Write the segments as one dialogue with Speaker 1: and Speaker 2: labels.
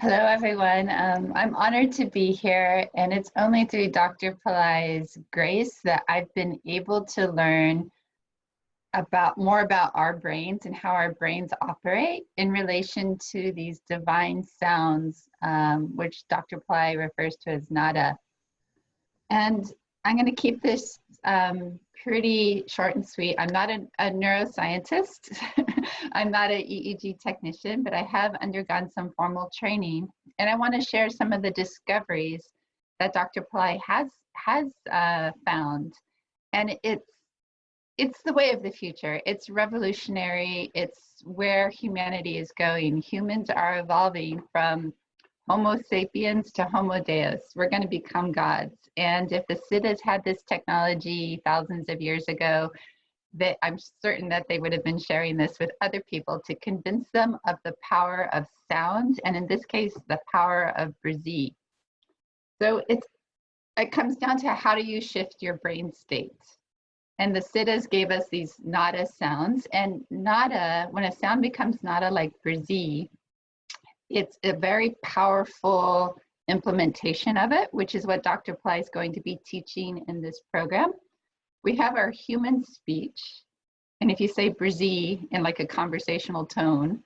Speaker 1: Hello, everyone. I'm honored to be here, and it's only through Dr. Pillai's grace that I've been able to learn more about our brains and how our brains operate in relation to these divine sounds, which Dr. Pillai refers to as nada. And I'm going to keep this pretty short and sweet. I'm not a neuroscientist. I'm not an EEG technician, but I have undergone some formal training. And I want to share some of the discoveries that Dr. Pillai has found. And it's the way of the future. It's revolutionary. It's where humanity is going. Humans are evolving from Homo sapiens to Homo Deus. We're going to become gods. And if the Siddhas had this technology thousands of years ago, I'm certain that they would have been sharing this with other people to convince them of the power of sound, and in this case, the power of Brzee. So it comes down to how do you shift your brain state. And the Siddhas gave us these nada sounds, and nada, when a sound becomes nada like Brzee, it's a very powerful implementation of it, which is what Dr. Pillai is going to be teaching in this program. We have our human speech, and if you say Brzee in like a conversational tone,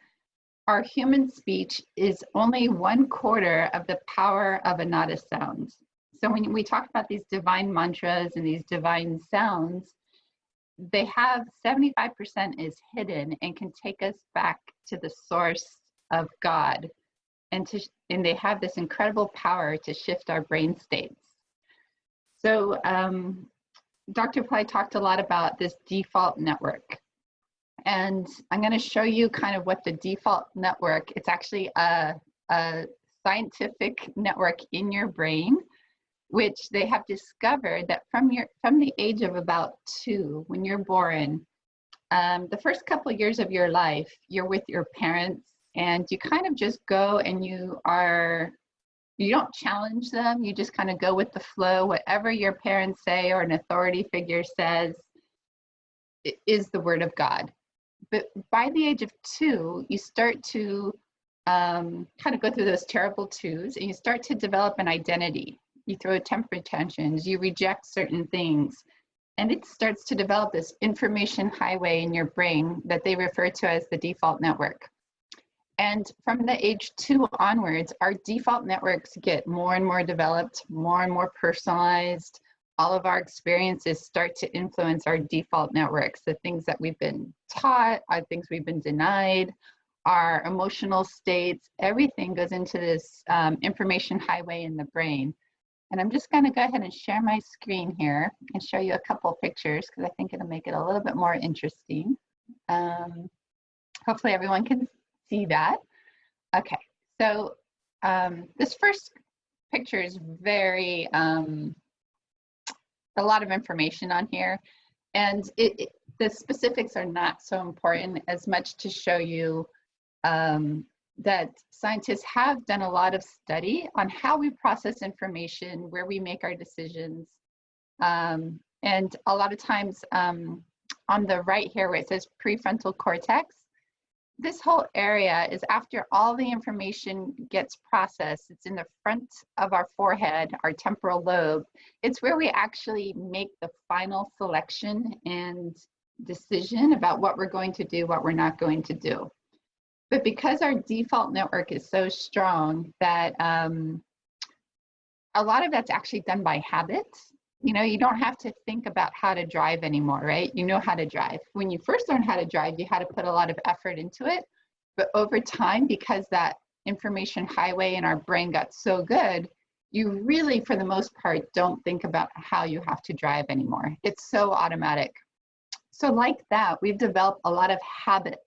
Speaker 1: our human speech is only 1/4 of the power of a nada sound. So when we talk about these divine mantras and these divine sounds, they have 75% is hidden and can take us back to the source of God. And they have this incredible power to shift our brain states. So Dr. Pillai talked a lot about this default network. And I'm going to show you kind of what the default network, it's actually a scientific network in your brain, which they have discovered that from the age of about 2, when you're born, the first couple of years of your life, you're with your parents, and you kind of just go and you don't challenge them. You just kind of go with the flow. Whatever your parents say or an authority figure says is the word of God. But by the age of 2, you start to kind of go through those terrible 2s, and you start to develop an identity. You throw temper tantrums, you reject certain things, and it starts to develop this information highway in your brain that they refer to as the default network. And from the age 2 onwards, our default networks get more and more developed, more and more personalized. All of our experiences start to influence our default networks, the things that we've been taught, things we've been denied, our emotional states, everything goes into this information highway in the brain. And I'm just going to go ahead and share my screen here and show you a couple of pictures because I think it'll make it a little bit more interesting. Hopefully everyone can see that. Okay, so this first picture is very, a lot of information on here, and the specifics are not so important as much to show you that scientists have done a lot of study on how we process information, where we make our decisions, and a lot of times on the right here where it says prefrontal cortex, this whole area is after all the information gets processed. It's in the front of our forehead, our temporal lobe. It's where we actually make the final selection and decision about what we're going to do, what we're not going to do. But because our default network is so strong that a lot of that's actually done by habit. You know, you don't have to think about how to drive anymore, right? You know how to drive. When you first learned how to drive, you had to put a lot of effort into it. But over time, because that information highway in our brain got so good, you really, for the most part, don't think about how you have to drive anymore. It's so automatic. So like that, we've developed a lot of habits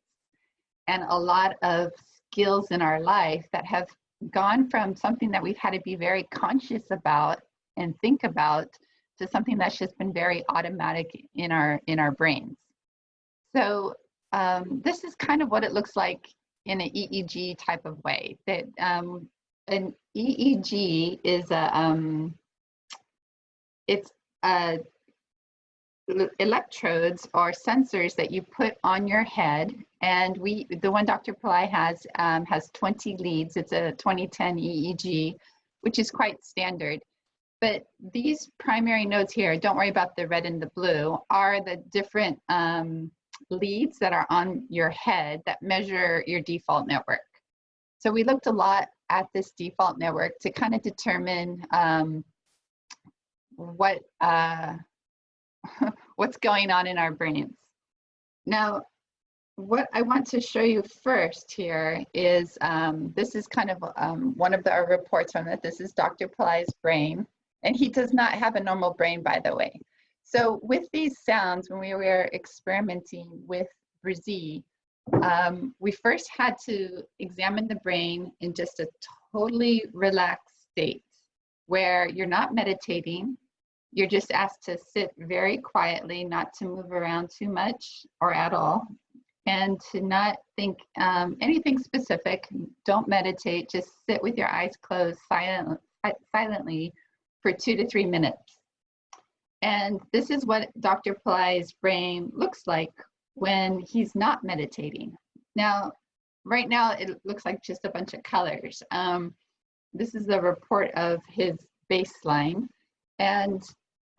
Speaker 1: and a lot of skills in our life that have gone from something that we've had to be very conscious about and think about to something that's just been very automatic in our brains. So this is kind of what it looks like in an EEG type of way. That an EEG is it's a electrodes or sensors that you put on your head, and the one Dr. Pillai has 20 leads. It's a 2010 EEG, which is quite standard. But these primary nodes here, don't worry about the red and the blue, are the different leads that are on your head that measure your default network. So we looked a lot at this default network to kind of determine what's going on in our brains. Now, what I want to show you first here is, this is kind of one of our reports from it. This is Dr. Pillai's brain, and he does not have a normal brain, by the way. So with these sounds, when we were experimenting with Brzee, we first had to examine the brain in just a totally relaxed state where you're not meditating. You're just asked to sit very quietly, not to move around too much or at all, and to not think anything specific. Don't meditate, just sit with your eyes closed silently for 2 to 3 minutes. And this is what Dr. Pillai's brain looks like when he's not meditating. Now, right now, it looks like just a bunch of colors. This is the report of his baseline. And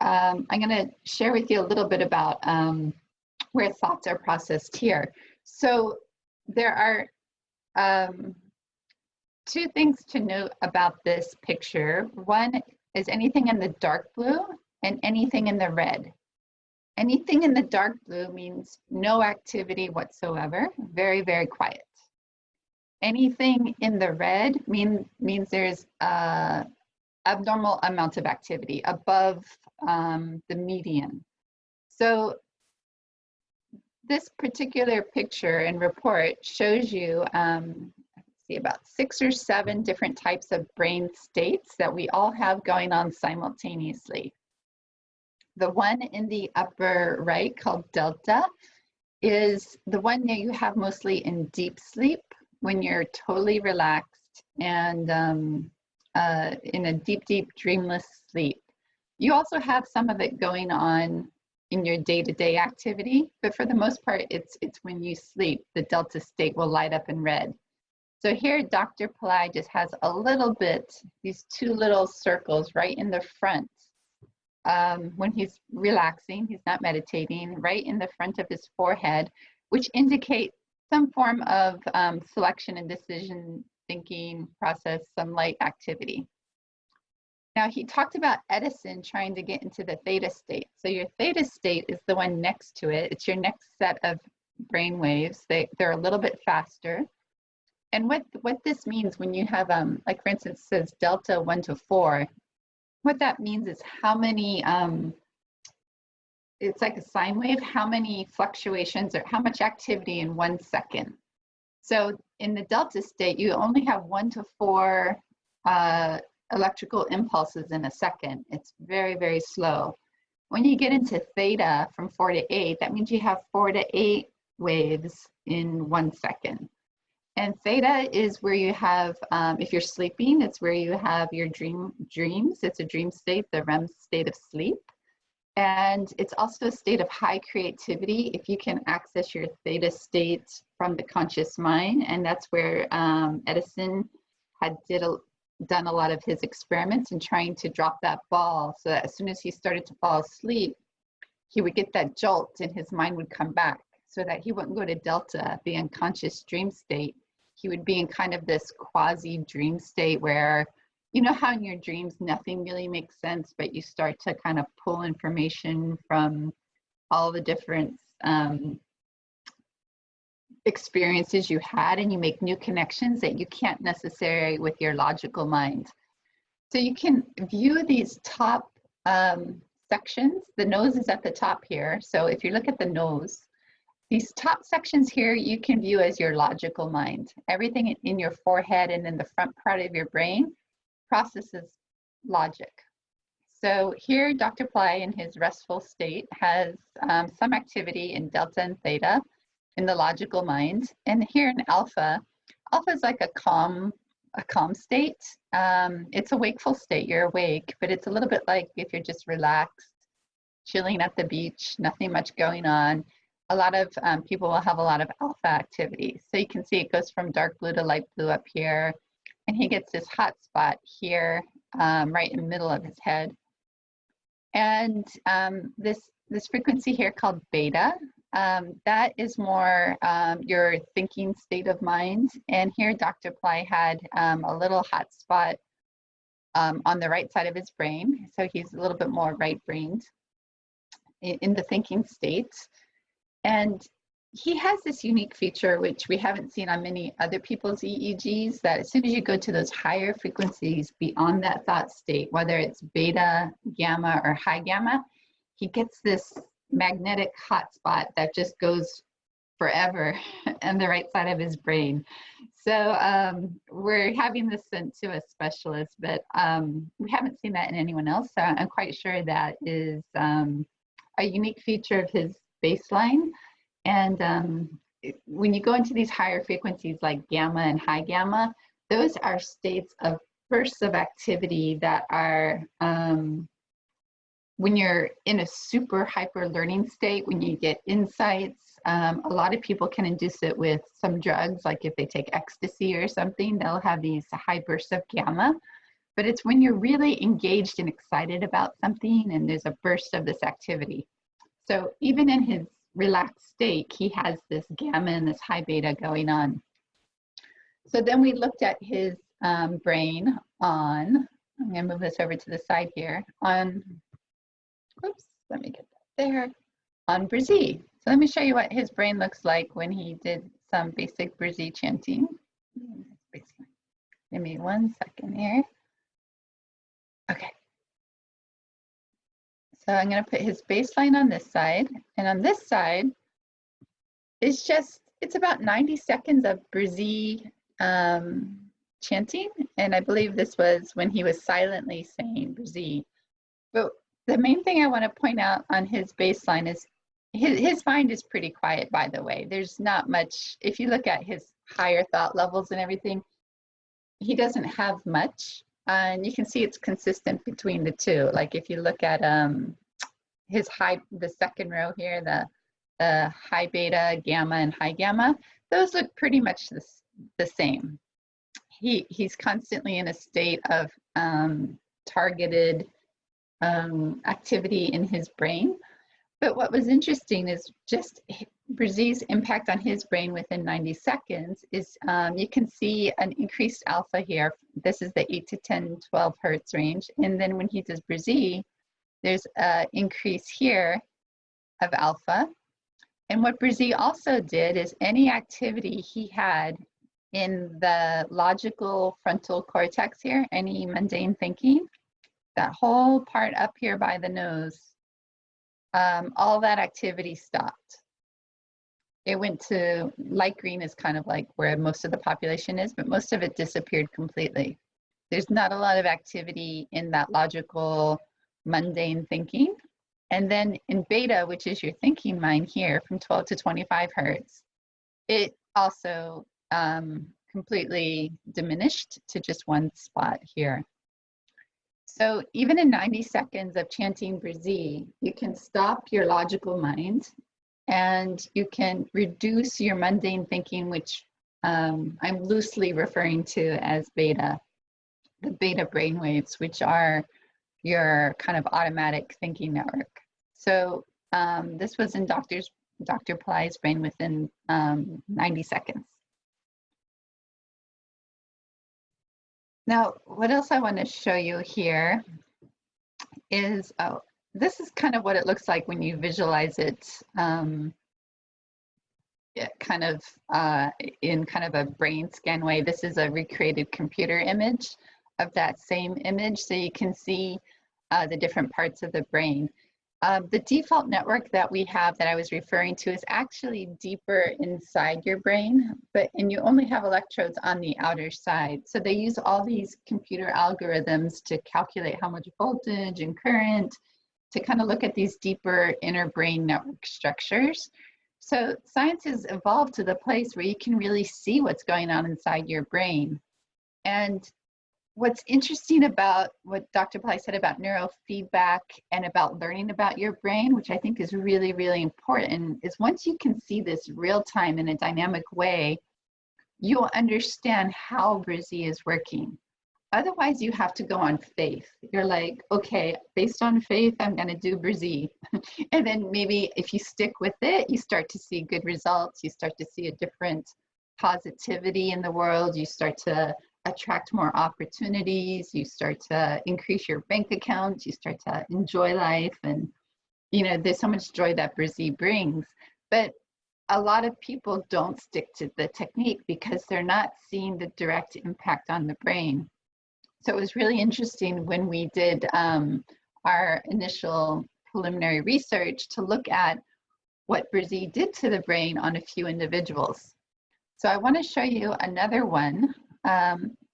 Speaker 1: I'm going to share with you a little bit about where thoughts are processed here. So there are 2 things to note about this picture. One is anything in the dark blue and anything in the red. Anything in the dark blue means no activity whatsoever, very, very quiet. Anything in the red means there's abnormal amount of activity above the median. So this particular picture and report shows you about 6 or 7 different types of brain states that we all have going on simultaneously. The one in the upper right, called delta, is the one that you have mostly in deep sleep, when you're totally relaxed and in a deep, deep dreamless sleep. You also have some of it going on in your day-to-day activity, but for the most part, it's when you sleep, the delta state will light up in red. So here, Dr. Pillai just has a little bit, these 2 little circles right in the front. When he's relaxing, he's not meditating, right in the front of his forehead, which indicate some form of selection and decision thinking process, some light activity. Now, he talked about Edison trying to get into the theta state. So your theta state is the one next to it. It's your next set of brain waves. They're a little bit faster. And what this means when you have, like for instance, it says delta 1 to 4, what that means is how many, it's like a sine wave, how many fluctuations or how much activity in 1 second. So in the delta state, you only have 1 to 4 electrical impulses in a second. It's very, very slow. When you get into theta from 4 to 8, that means you have 4 to 8 waves in 1 second. And theta is where you have, if you're sleeping, it's where you have your dreams. It's a dream state, the REM state of sleep. And it's also a state of high creativity if you can access your theta state from the conscious mind. And that's where Edison had done a lot of his experiments in trying to drop that ball, so that as soon as he started to fall asleep, he would get that jolt and his mind would come back, so that he wouldn't go to delta, the unconscious dream state. He would be in kind of this quasi dream state where, you know how in your dreams nothing really makes sense, but you start to kind of pull information from all the different experiences you had, and you make new connections that you can't necessarily with your logical mind. So you can view these top sections. The nose is at the top here. So if you look at the nose, these top sections here, you can view as your logical mind. Everything in your forehead and in the front part of your brain processes logic. So here, Dr. Pillai in his restful state has some activity in delta and theta in the logical mind. And here in alpha, alpha is like a calm state. It's a wakeful state, you're awake, but it's a little bit like if you're just relaxed, chilling at the beach, nothing much going on. A lot of people will have a lot of alpha activity. So you can see it goes from dark blue to light blue up here. And he gets this hot spot here, right in the middle of his head. And this frequency here called beta, that is more your thinking state of mind. And here Dr. Pillai had a little hot spot on the right side of his brain. So he's a little bit more right-brained in the thinking state. And he has this unique feature, which we haven't seen on many other people's EEGs, that as soon as you go to those higher frequencies beyond that thought state, whether it's beta, gamma, or high gamma, he gets this magnetic hotspot that just goes forever on the right side of his brain. So we're having this sent to a specialist, but we haven't seen that in anyone else. So I'm quite sure that is a unique feature of his baseline. And when you go into these higher frequencies like gamma and high gamma, those are states of bursts of activity that are when you're in a super hyper learning state, when you get insights. A lot of people can induce it with some drugs, like if they take ecstasy or something, they'll have these high bursts of gamma. But it's when you're really engaged and excited about something and there's a burst of this activity. So even in his relaxed state, he has this gamma and this high beta going on. So then we looked at his brain on, I'm gonna move this over to the side here, on, oops, let me get that there, on Brzee. So let me show you what his brain looks like when he did some basic Brzee chanting. Give me 1 second here. Okay. So I'm going to put his baseline on this side, and on this side, it's about 90 seconds of Brzee chanting, and I believe this was when he was silently saying Brzee. But the main thing I want to point out on his baseline is his mind is pretty quiet, by the way. There's not much, if you look at his higher thought levels and everything, he doesn't have much. And you can see it's consistent between the two. Like if you look at his the second row here, the high beta, gamma, and high gamma, those look pretty much the same. He's constantly in a state of targeted activity in his brain. But what was interesting is just Brzee's impact on his brain within 90 seconds is you can see an increased alpha here. This is the 8 to 10, 12 hertz range. And then when he does Brzee, there's an increase here of alpha. And what Brzee also did is any activity he had in the logical frontal cortex here, any mundane thinking, that whole part up here by the nose, all that activity stopped. It went to light green is kind of like where most of the population is, but most of it disappeared completely. There's not a lot of activity in that logical, mundane thinking. And then in beta, which is your thinking mind here from 12 to 25 hertz, it also completely diminished to just one spot here. So even in 90 seconds of chanting Brzee, you can stop your logical mind and you can reduce your mundane thinking, which I'm loosely referring to as beta, the beta brainwaves, which are your kind of automatic thinking network. So this was in Dr. Pillai's brain within 90 seconds. Now, what else I want to show you here is, this is kind of what it looks like when you visualize it kind of in kind of a brain scan way. This is a recreated computer image of that same image, so you can see the different parts of the brain. The default network that we have that I was referring to is actually deeper inside your brain, and you only have electrodes on the outer side. So they use all these computer algorithms to calculate how much voltage and current, to kind of look at these deeper inner brain network structures. So science has evolved to the place where you can really see what's going on inside your brain. And what's interesting about what Dr. Pillai said about neurofeedback and about learning about your brain, which I think is really, really important, is once you can see this real time in a dynamic way, you'll understand how Brzee is working. Otherwise, you have to go on faith. You're like, okay, based on faith, I'm going to do Brzee. And then maybe if you stick with it, you start to see good results. You start to see a different positivity in the world. You start to attract more opportunities. You start to increase your bank account. You start to enjoy life. And, you know, there's so much joy that Brzee brings. But a lot of people don't stick to the technique because they're not seeing the direct impact on the brain. So it was really interesting when we did our initial preliminary research to look at what Brzee did to the brain on a few individuals. So I want to show you another one.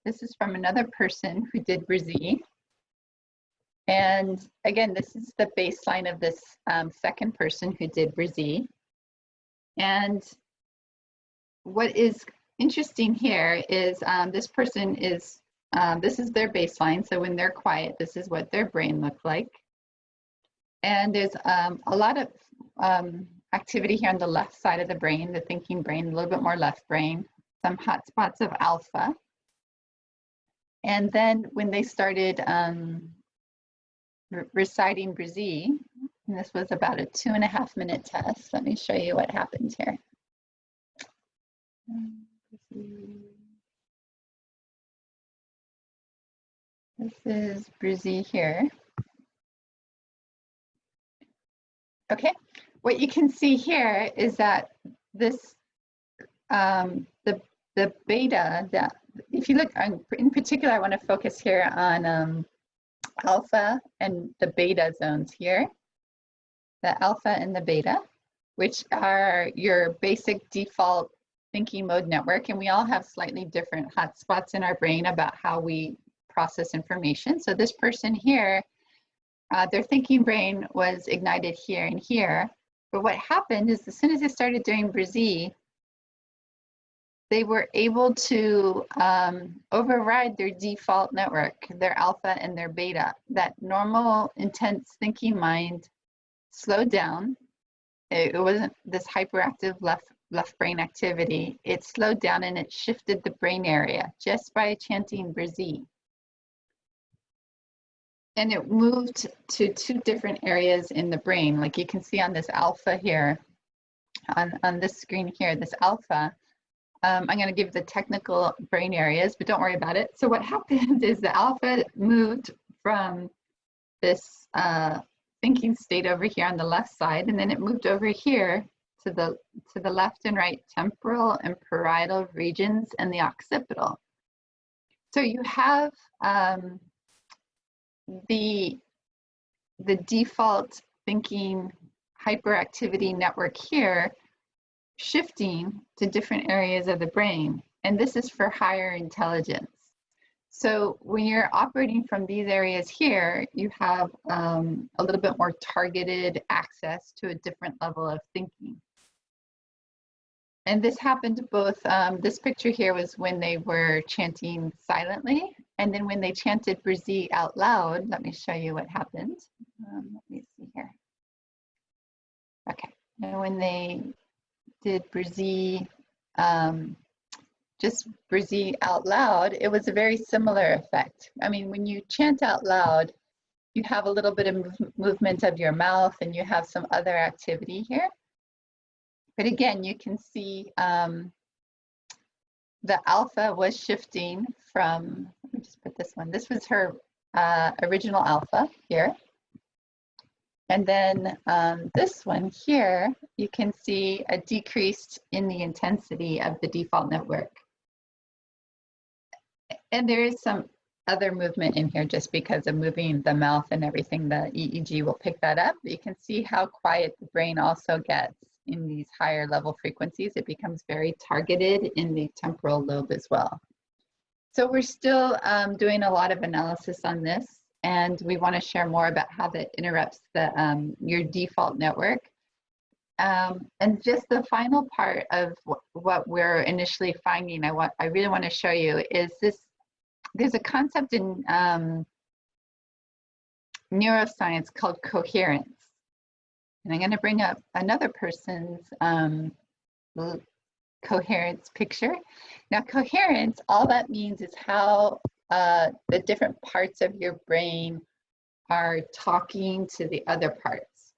Speaker 1: This is from another person who did Brzee. And again, this is the baseline of this second person who did Brzee. And what is interesting here is this person is, this is their baseline. So when they're quiet, this is what their brain looked like. And there's a lot of activity here on the left side of the brain, the thinking brain, a little bit more left brain, some hot spots of alpha. And then when they started reciting Brzee, and this was about a 2.5-minute test. Let me show you what happened here. This is Brzee here. Okay, what you can see here is that this, the beta, if you look, in particular, I want to focus here on alpha and the beta zones here. The alpha and the beta, which are your basic default thinking mode network. And we all have slightly different hotspots in our brain about how we process information. So this person here, their thinking brain was ignited here and here. But what happened is as soon as they started doing Brzee, they were able to override their default network, their alpha and their beta. That normal, intense thinking mind slowed down. It wasn't this hyperactive left brain activity. It slowed down and it shifted the brain area just by chanting Brzee. And it moved to 2 different areas in the brain. Like you can see on this alpha here, on this screen here, this alpha, I'm going to give the technical brain areas, but don't worry about it. So what happened is the alpha moved from this thinking state over here on the left side, and then it moved over here to the left and right temporal and parietal regions and the occipital. So you have the default thinking hyperactivity network here shifting to different areas of the brain, and this is for higher intelligence. So when you're operating from these areas here, you have a little bit more targeted access to a different level of thinking. And this happened both, this picture here was when they were chanting silently, and then when they chanted Brzee out loud, let me show you what happened. Let me see here. Okay, and when they did Brzee, just Brzee out loud, it was a very similar effect. I mean, when you chant out loud, you have a little bit of movement of your mouth and you have some other activity here. But again, you can see the alpha was shifting from, let me just put this one, this was her original alpha here. And then this one here, you can see a decrease in the intensity of the default network. And there is some other movement in here just because of moving the mouth and everything. The EEG will pick that up. You can see how quiet the brain also gets in these higher level frequencies. It becomes very targeted in the temporal lobe as well. So we're still doing a lot of analysis on this, and we want to share more about how that interrupts the your default network. And just the final part of what we're initially finding, I really want to show you is this there's a concept in neuroscience called coherence. And I'm going to bring up another person's coherence picture. Now, coherence, all that means is how the different parts of your brain are talking to the other parts.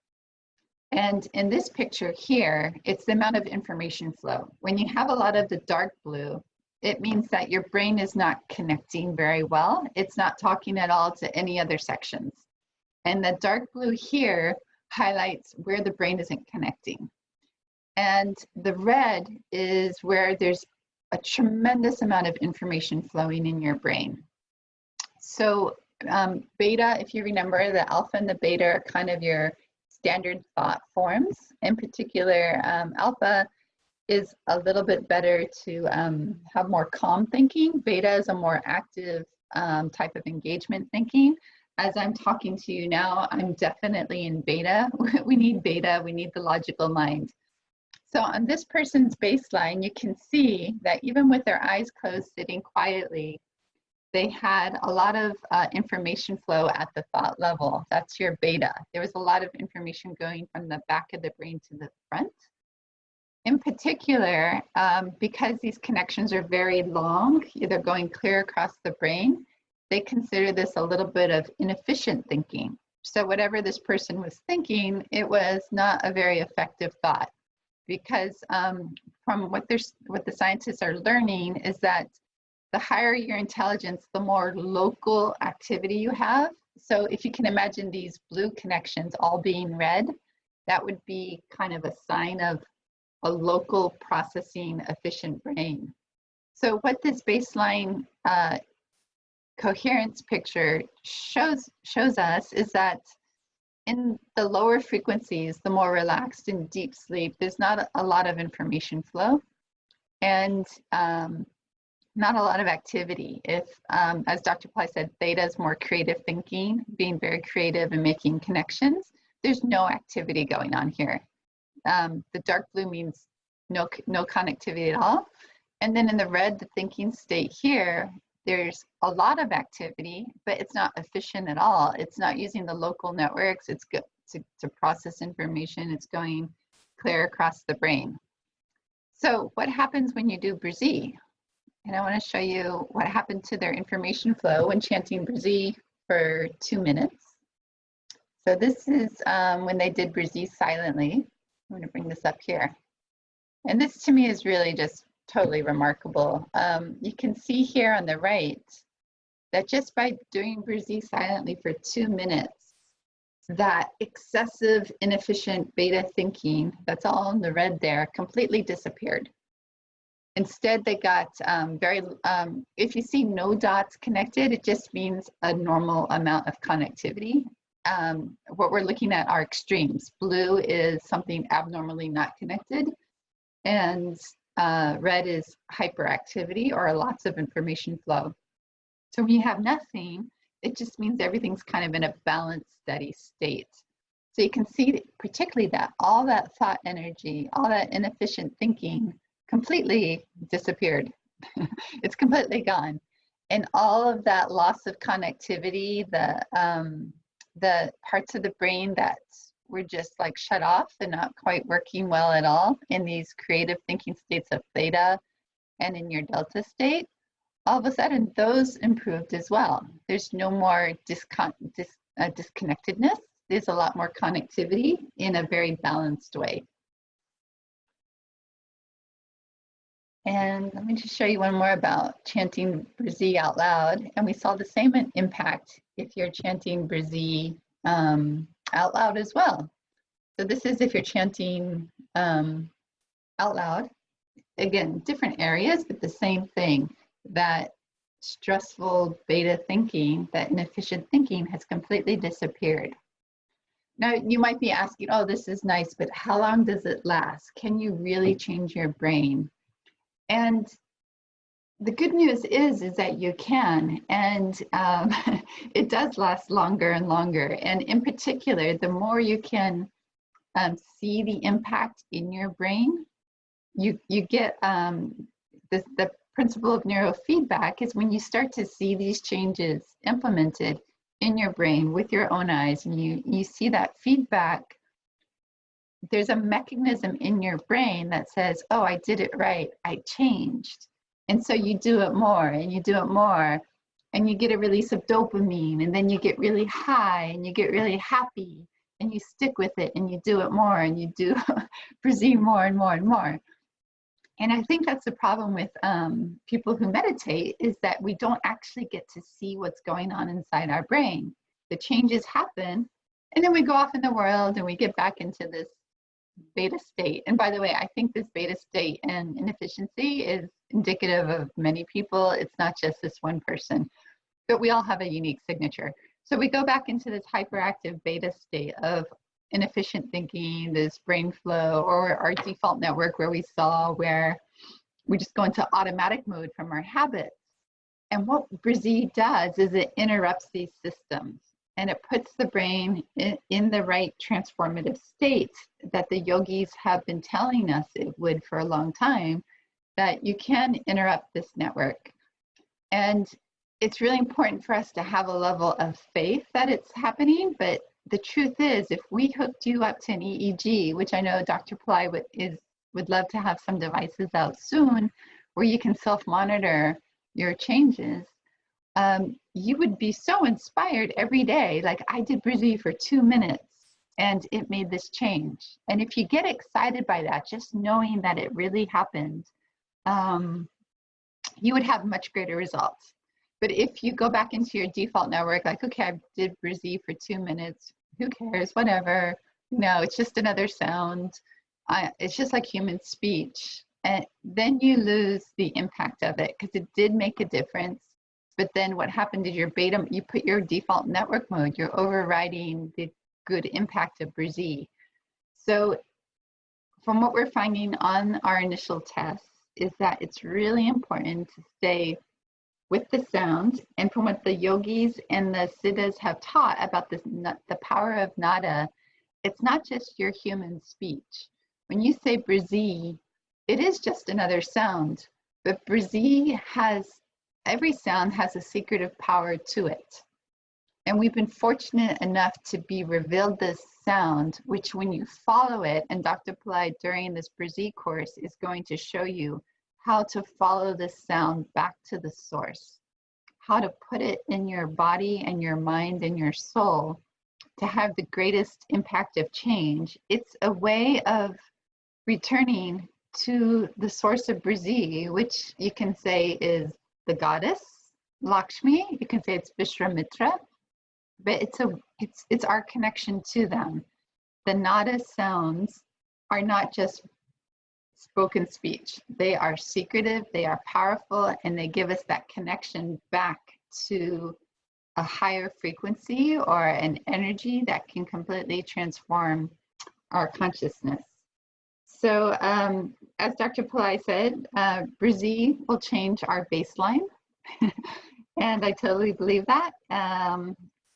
Speaker 1: And in this picture here, it's the amount of information flow. When you have a lot of the dark blue, it means that your brain is not connecting very well. It's not talking at all to any other sections. And the dark blue here highlights where the brain isn't connecting. And the red is where there's a tremendous amount of information flowing in your brain. So beta, if you remember, the alpha and the beta are kind of your standard thought forms. In particular, alpha is a little bit better to have more calm thinking. Beta is a more active type of engagement thinking. As I'm talking to you now, I'm definitely in beta. We need beta, we need the logical mind. So on this person's baseline, you can see that even with their eyes closed, sitting quietly, they had a lot of information flow at the thought level. That's your beta. There was a lot of information going from the back of the brain to the front. In particular, because these connections are very long, they're going clear across the brain, they consider this a little bit of inefficient thinking. So whatever this person was thinking, it was not a very effective thought. Because from what the scientists are learning is that the higher your intelligence, the more local activity you have. So if you can imagine these blue connections all being red, that would be kind of a sign of a local processing efficient brain. So what this baseline coherence picture shows us is that in the lower frequencies, the more relaxed and deep sleep, there's not a lot of information flow and not a lot of activity. If, as Dr. Pillai said, theta is more creative thinking, being very creative and making connections, there's no activity going on here. The dark blue means no connectivity at all. And then in the red, the thinking state here, there's a lot of activity, but it's not efficient at all. It's not using the local networks. It's good to process information. It's going clear across the brain. So what happens when you do Brzee? And I want to show you what happened to their information flow when chanting Brzee for 2 minutes. So this is when they did Brzee silently. I'm going to bring this up here. And this to me is really just totally remarkable. You can see here on the right that just by doing Brzee silently for 2 minutes, that excessive, inefficient beta thinking, that's all in the red there, completely disappeared. Instead, they got if you see no dots connected, it just means a normal amount of connectivity. What we're looking at are extremes. Blue is something abnormally not connected, and red is hyperactivity or lots of information flow. So when you have nothing, it just means everything's kind of in a balanced, steady state. So you can see particularly that all that thought energy, all that inefficient thinking completely disappeared. It's completely gone. And all of that loss of connectivity, the parts of the brain that were just like shut off and not quite working well at all in these creative thinking states of theta and in your delta state, all of a sudden those improved as well. There's no more disconnectedness. There's a lot more connectivity in a very balanced way. And let me just show you one more about chanting Brzee out loud. And we saw the same impact if you're chanting Brzee out loud as well. So this is if you're chanting out loud. Again, different areas, but the same thing. That stressful beta thinking, that inefficient thinking has completely disappeared. Now, you might be asking, oh, this is nice, but how long does it last? Can you really change your brain? And the good news is that you can, and it does last longer and longer. And in particular, the more you can see the impact in your brain, you get the principle of neurofeedback is when you start to see these changes implemented in your brain with your own eyes, and you see that feedback, there's a mechanism in your brain that says, oh, I did it right, I changed. And so you do it more and you do it more, and you get a release of dopamine, and then you get really high and you get really happy, and you stick with it and you do it more, and you do Brzee more and more and more. And I think that's the problem with people who meditate, is that we don't actually get to see what's going on inside our brain. The changes happen, and then we go off in the world and we get back into this beta state. And by the way, I think this beta state and inefficiency is indicative of many people. It's not just this one person, but we all have a unique signature. So we go back into this hyperactive beta state of inefficient thinking, this brain flow, or our default network where we just go into automatic mode from our habits. And what Brzee does is it interrupts these systems, and it puts the brain in the right transformative state that the yogis have been telling us it would for a long time, that you can interrupt this network. And it's really important for us to have a level of faith that it's happening. But the truth is, if we hooked you up to an EEG, which I know Dr. Pillai would love to have some devices out soon where you can self-monitor your changes, you would be so inspired every day. Like, I did Brzee for 2 minutes and it made this change. And if you get excited by that, just knowing that it really happened, you would have much greater results. But if you go back into your default network, like, okay, I did Brzee for 2 minutes, who cares, whatever, no, it's just another sound. It's just like human speech. And then you lose the impact of it, because it did make a difference. But then what happened is you put your default network mode, you're overriding the good impact of Brzee. So from what we're finding on our initial tests is that it's really important to stay with the sound. And from what the yogis and the siddhas have taught about this, the power of nada, it's not just your human speech. When you say Brzee, it is just another sound, but Brzee every sound has a secretive power to it. And we've been fortunate enough to be revealed this sound, which when you follow it, and Dr. Pillai during this Brzee course is going to show you how to follow this sound back to the source, how to put it in your body and your mind and your soul to have the greatest impact of change. It's a way of returning to the source of Brzee, which you can say is the goddess, Lakshmi, you can say it's Vishwamitra, but it's our connection to them. The nada sounds are not just spoken speech. They are secretive, they are powerful, and they give us that connection back to a higher frequency or an energy that can completely transform our consciousness. So as Dr. Pillai said, Brzee will change our baseline. And I totally believe that.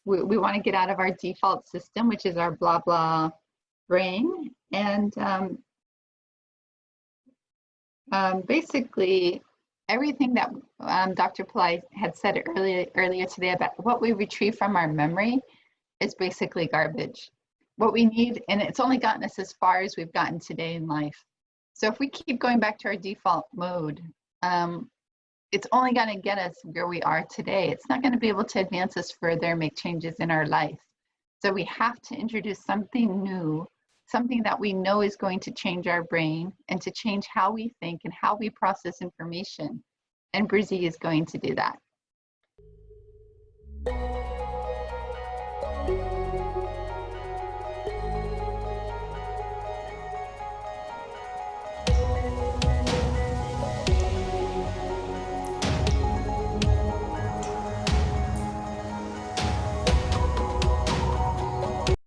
Speaker 1: We want to get out of our default system, which is our blah, blah brain. And basically, everything that Dr. Pillai had said earlier today about what we retrieve from our memory is basically garbage. What we need, and it's only gotten us as far as we've gotten today in life. So if we keep going back to our default mode, it's only going to get us where we are today. It's not going to be able to advance us further, make changes in our life. So we have to introduce something new, something that we know is going to change our brain and to change how we think and how we process information. And Brzee is going to do that.